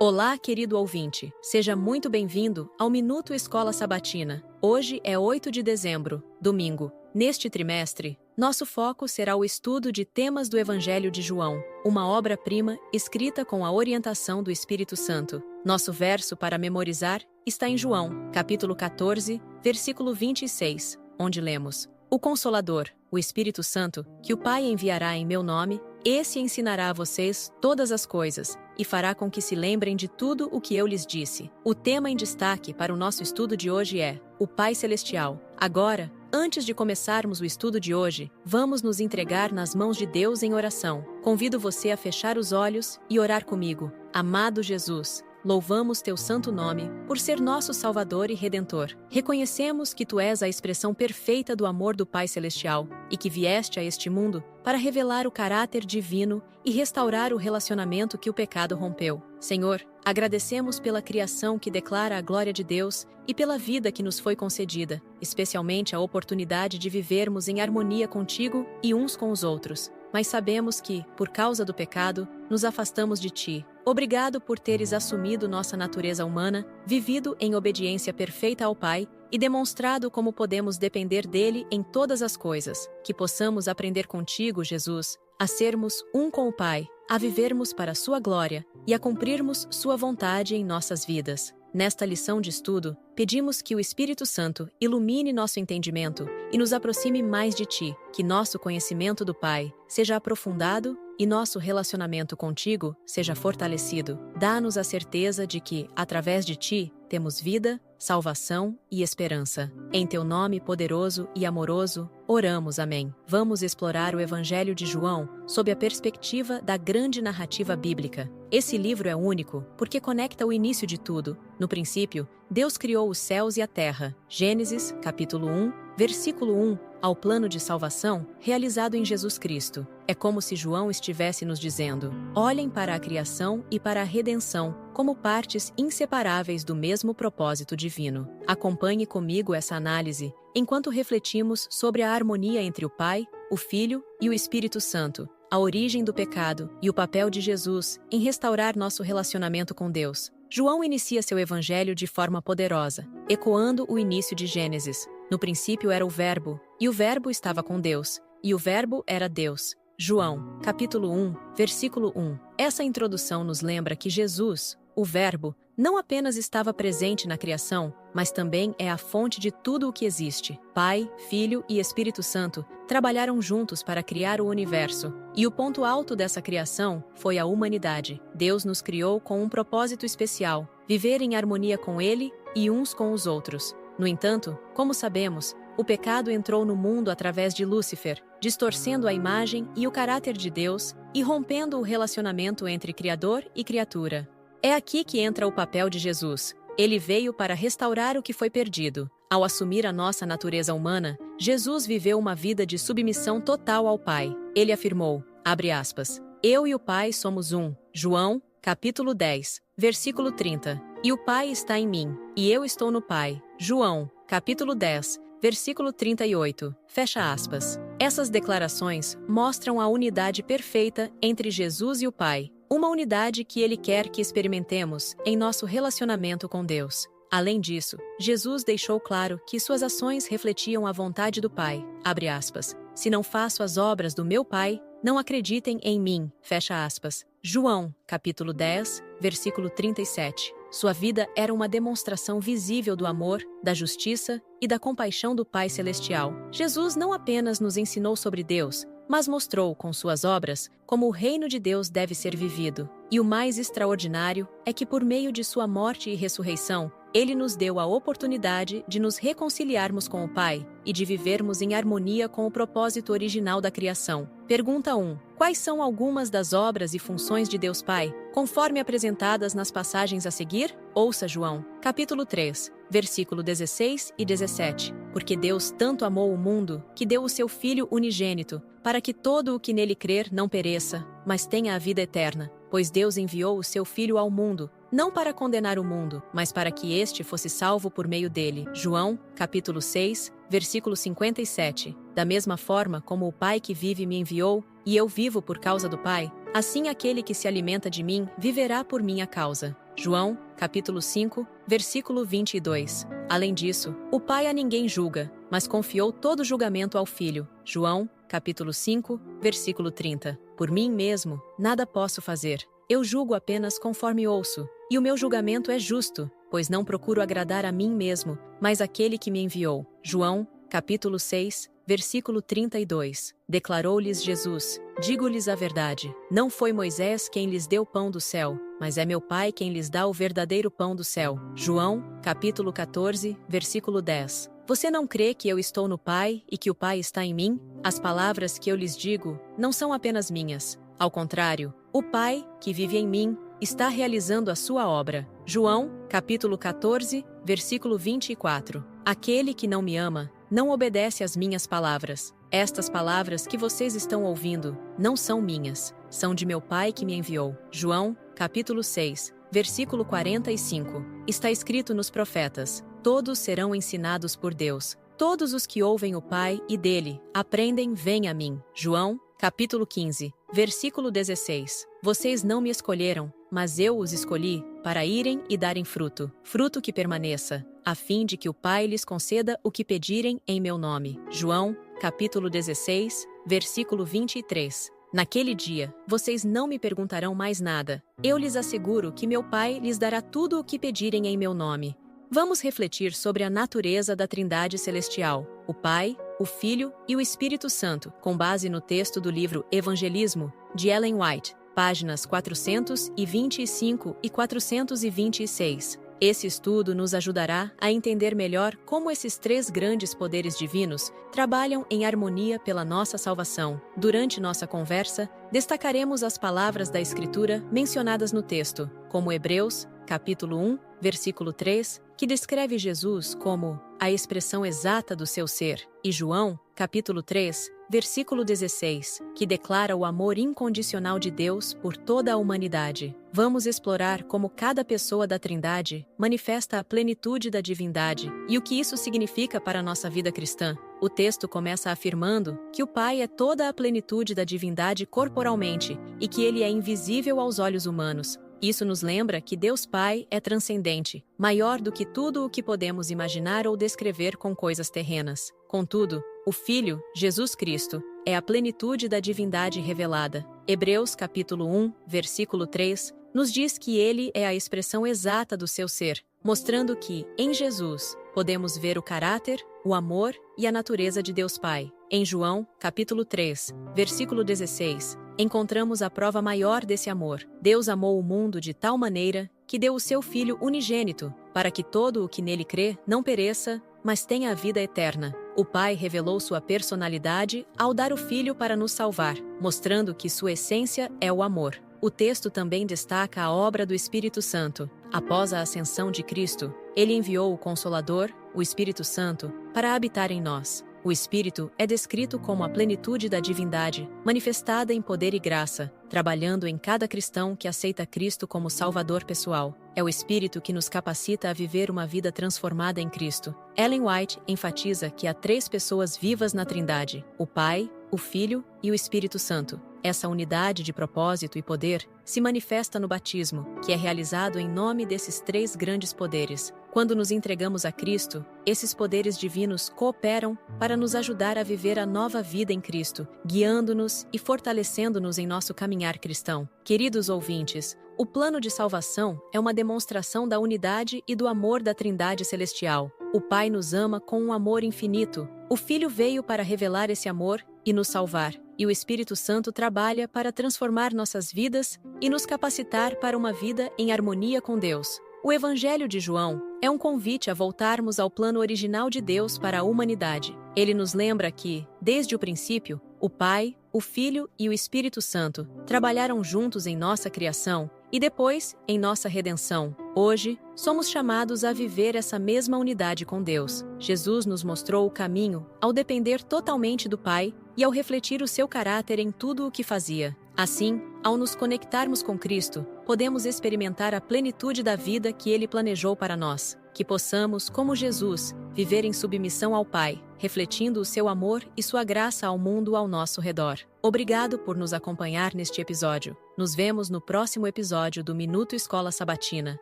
Olá, querido ouvinte. Seja muito bem-vindo ao Minuto Escola Sabatina. Hoje é 8 de dezembro, domingo. Neste trimestre, nosso foco será o estudo de temas do Evangelho de João, uma obra-prima escrita com a orientação do Espírito Santo. Nosso verso para memorizar está em João, capítulo 14, versículo 26, onde lemos: O Consolador, o Espírito Santo, que o Pai enviará em meu nome, esse ensinará a vocês todas as coisas e fará com que se lembrem de tudo o que eu lhes disse. O tema em destaque para o nosso estudo de hoje é o Pai Celestial. Agora, antes de começarmos o estudo de hoje, vamos nos entregar nas mãos de Deus em oração. Convido você a fechar os olhos e orar comigo. Amado Jesus, louvamos teu santo nome por ser nosso Salvador e Redentor. Reconhecemos que tu és a expressão perfeita do amor do Pai Celestial e que vieste a este mundo para revelar o caráter divino e restaurar o relacionamento que o pecado rompeu. Senhor, agradecemos pela criação que declara a glória de Deus e pela vida que nos foi concedida, especialmente a oportunidade de vivermos em harmonia contigo e uns com os outros. Mas sabemos que, por causa do pecado, nos afastamos de ti. Obrigado por teres assumido nossa natureza humana, vivido em obediência perfeita ao Pai e demonstrado como podemos depender dele em todas as coisas. Que possamos aprender contigo, Jesus, a sermos um com o Pai, a vivermos para sua glória e a cumprirmos sua vontade em nossas vidas. Nesta lição de estudo, pedimos que o Espírito Santo ilumine nosso entendimento e nos aproxime mais de ti, que nosso conhecimento do Pai seja aprofundado e nosso relacionamento contigo seja fortalecido. Dá-nos a certeza de que, através de ti, temos vida, salvação e esperança. Em teu nome poderoso e amoroso, oramos. Amém. Vamos explorar o Evangelho de João sob a perspectiva da grande narrativa bíblica. Esse livro é único porque conecta o início de tudo. No princípio, Deus criou os céus e a terra. Gênesis, capítulo 1, versículo 1, ao plano de salvação realizado em Jesus Cristo. É como se João estivesse nos dizendo: olhem para a criação e para a redenção como partes inseparáveis do mesmo propósito divino. Acompanhe comigo essa análise enquanto refletimos sobre a harmonia entre o Pai, o Filho e o Espírito Santo, a origem do pecado e o papel de Jesus em restaurar nosso relacionamento com Deus. João inicia seu evangelho de forma poderosa, ecoando o início de Gênesis. No princípio era o Verbo, e o Verbo estava com Deus, e o Verbo era Deus. João, capítulo 1, versículo 1. Essa introdução nos lembra que Jesus, o Verbo, não apenas estava presente na criação, mas também é a fonte de tudo o que existe. Pai, Filho e Espírito Santo trabalharam juntos para criar o universo. E o ponto alto dessa criação foi a humanidade. Deus nos criou com um propósito especial: viver em harmonia com Ele e uns com os outros. No entanto, como sabemos, o pecado entrou no mundo através de Lúcifer, distorcendo a imagem e o caráter de Deus e rompendo o relacionamento entre Criador e criatura. É aqui que entra o papel de Jesus. Ele veio para restaurar o que foi perdido. Ao assumir a nossa natureza humana, Jesus viveu uma vida de submissão total ao Pai. Ele afirmou, abre aspas, eu e o Pai somos um. João, capítulo 10, versículo 30. E o Pai está em mim, e eu estou no Pai. João, capítulo 10, versículo 38. Fecha aspas. Essas declarações mostram a unidade perfeita entre Jesus e o Pai. Uma unidade que Ele quer que experimentemos em nosso relacionamento com Deus. Além disso, Jesus deixou claro que suas ações refletiam a vontade do Pai. Abre aspas. Se não faço as obras do meu Pai, não acreditem em mim. Fecha aspas. João, capítulo 10, versículo 37. Sua vida era uma demonstração visível do amor, da justiça e da compaixão do Pai Celestial. Jesus não apenas nos ensinou sobre Deus, mas mostrou com suas obras como o reino de Deus deve ser vivido. E o mais extraordinário é que, por meio de sua morte e ressurreição, Ele nos deu a oportunidade de nos reconciliarmos com o Pai e de vivermos em harmonia com o propósito original da criação. Pergunta 1. Quais são algumas das obras e funções de Deus Pai, conforme apresentadas nas passagens a seguir? Ouça João, capítulo 3, versículo 16 e 17. Porque Deus tanto amou o mundo, que deu o seu Filho unigênito, para que todo o que nele crer não pereça, mas tenha a vida eterna. Pois Deus enviou o seu Filho ao mundo, não para condenar o mundo, mas para que este fosse salvo por meio dele. João, capítulo 6, versículo 57. Da mesma forma como o Pai que vive me enviou, e eu vivo por causa do Pai, assim aquele que se alimenta de mim viverá por minha causa. João, capítulo 5, versículo 22. Além disso, o Pai a ninguém julga, mas confiou todo o julgamento ao Filho. João, capítulo 5, versículo 30. Por mim mesmo, nada posso fazer. Eu julgo apenas conforme ouço, e o meu julgamento é justo, pois não procuro agradar a mim mesmo, mas aquele que me enviou. João, capítulo 6, versículo 32. Declarou-lhes Jesus: digo-lhes a verdade, não foi Moisés quem lhes deu pão do céu, mas é meu Pai quem lhes dá o verdadeiro pão do céu. João, capítulo 14, versículo 10. Você não crê que eu estou no Pai e que o Pai está em mim? As palavras que eu lhes digo não são apenas minhas. Ao contrário, o Pai, que vive em mim, está realizando a sua obra. João, capítulo 14, versículo 24. Aquele que não me ama, não obedece às minhas palavras. Estas palavras que vocês estão ouvindo não são minhas, são de meu Pai que me enviou. João, capítulo 6, versículo 45. Está escrito nos profetas: todos serão ensinados por Deus. Todos os que ouvem o Pai e dele aprendem, vêm a mim. João, capítulo 15, versículo 16. Vocês não me escolheram, mas eu os escolhi para irem e darem fruto, fruto que permaneça, a fim de que o Pai lhes conceda o que pedirem em meu nome. João, capítulo 16, versículo 23. Naquele dia, vocês não me perguntarão mais nada. Eu lhes asseguro que meu Pai lhes dará tudo o que pedirem em meu nome. Vamos refletir sobre a natureza da Trindade Celestial, o Pai, o Filho e o Espírito Santo, com base no texto do livro Evangelismo, de Ellen White, páginas 425 e 426. Esse estudo nos ajudará a entender melhor como esses três grandes poderes divinos trabalham em harmonia pela nossa salvação. Durante nossa conversa, destacaremos as palavras da Escritura mencionadas no texto, como Hebreus, capítulo 1, versículo 3, que descreve Jesus como a expressão exata do seu ser, e João, capítulo 3, versículo 16, que declara o amor incondicional de Deus por toda a humanidade. Vamos explorar como cada pessoa da Trindade manifesta a plenitude da divindade e o que isso significa para a nossa vida cristã. O texto começa afirmando que o Pai é toda a plenitude da divindade corporalmente e que ele é invisível aos olhos humanos. Isso nos lembra que Deus Pai é transcendente, maior do que tudo o que podemos imaginar ou descrever com coisas terrenas. Contudo, o Filho, Jesus Cristo, é a plenitude da divindade revelada. Hebreus capítulo 1, versículo 3, nos diz que ele é a expressão exata do seu ser, mostrando que, em Jesus, podemos ver o caráter, o amor e a natureza de Deus Pai. Em João, capítulo 3, versículo 16, encontramos a prova maior desse amor. Deus amou o mundo de tal maneira que deu o seu Filho unigênito, para que todo o que nele crê não pereça, mas tenha a vida eterna. O Pai revelou sua personalidade ao dar o Filho para nos salvar, mostrando que sua essência é o amor. O texto também destaca a obra do Espírito Santo. Após a ascensão de Cristo, ele enviou o Consolador, o Espírito Santo, para habitar em nós. O Espírito é descrito como a plenitude da divindade, manifestada em poder e graça, trabalhando em cada cristão que aceita Cristo como Salvador pessoal. É o Espírito que nos capacita a viver uma vida transformada em Cristo. Ellen White enfatiza que há três pessoas vivas na Trindade: o Pai, o Filho e o Espírito Santo. Essa unidade de propósito e poder se manifesta no batismo, que é realizado em nome desses três grandes poderes. Quando nos entregamos a Cristo, esses poderes divinos cooperam para nos ajudar a viver a nova vida em Cristo, guiando-nos e fortalecendo-nos em nosso caminhar cristão. Queridos ouvintes, o plano de salvação é uma demonstração da unidade e do amor da Trindade Celestial. O Pai nos ama com um amor infinito. O Filho veio para revelar esse amor e nos salvar, e o Espírito Santo trabalha para transformar nossas vidas e nos capacitar para uma vida em harmonia com Deus. O Evangelho de João é um convite a voltarmos ao plano original de Deus para a humanidade. Ele nos lembra que, desde o princípio, o Pai, o Filho e o Espírito Santo trabalharam juntos em nossa criação e depois em nossa redenção. Hoje, somos chamados a viver essa mesma unidade com Deus. Jesus nos mostrou o caminho ao depender totalmente do Pai e ao refletir o seu caráter em tudo o que fazia. Assim, Ao nos conectarmos com Cristo, podemos experimentar a plenitude da vida que Ele planejou para nós. Que possamos, como Jesus, viver em submissão ao Pai, refletindo o seu amor e sua graça ao mundo ao nosso redor. Obrigado por nos acompanhar neste episódio. Nos vemos no próximo episódio do Minuto Escola Sabatina.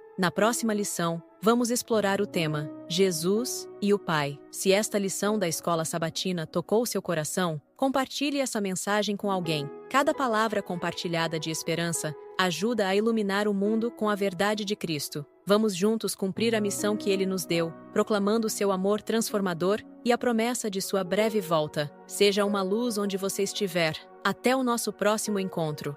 Na próxima lição, vamos explorar o tema Jesus e o Pai. Se esta lição da Escola Sabatina tocou seu coração, compartilhe essa mensagem com alguém. Cada palavra compartilhada de esperança ajuda a iluminar o mundo com a verdade de Cristo. Vamos juntos cumprir a missão que Ele nos deu, proclamando seu amor transformador e a promessa de sua breve volta. Seja uma luz onde você estiver. Até o nosso próximo encontro.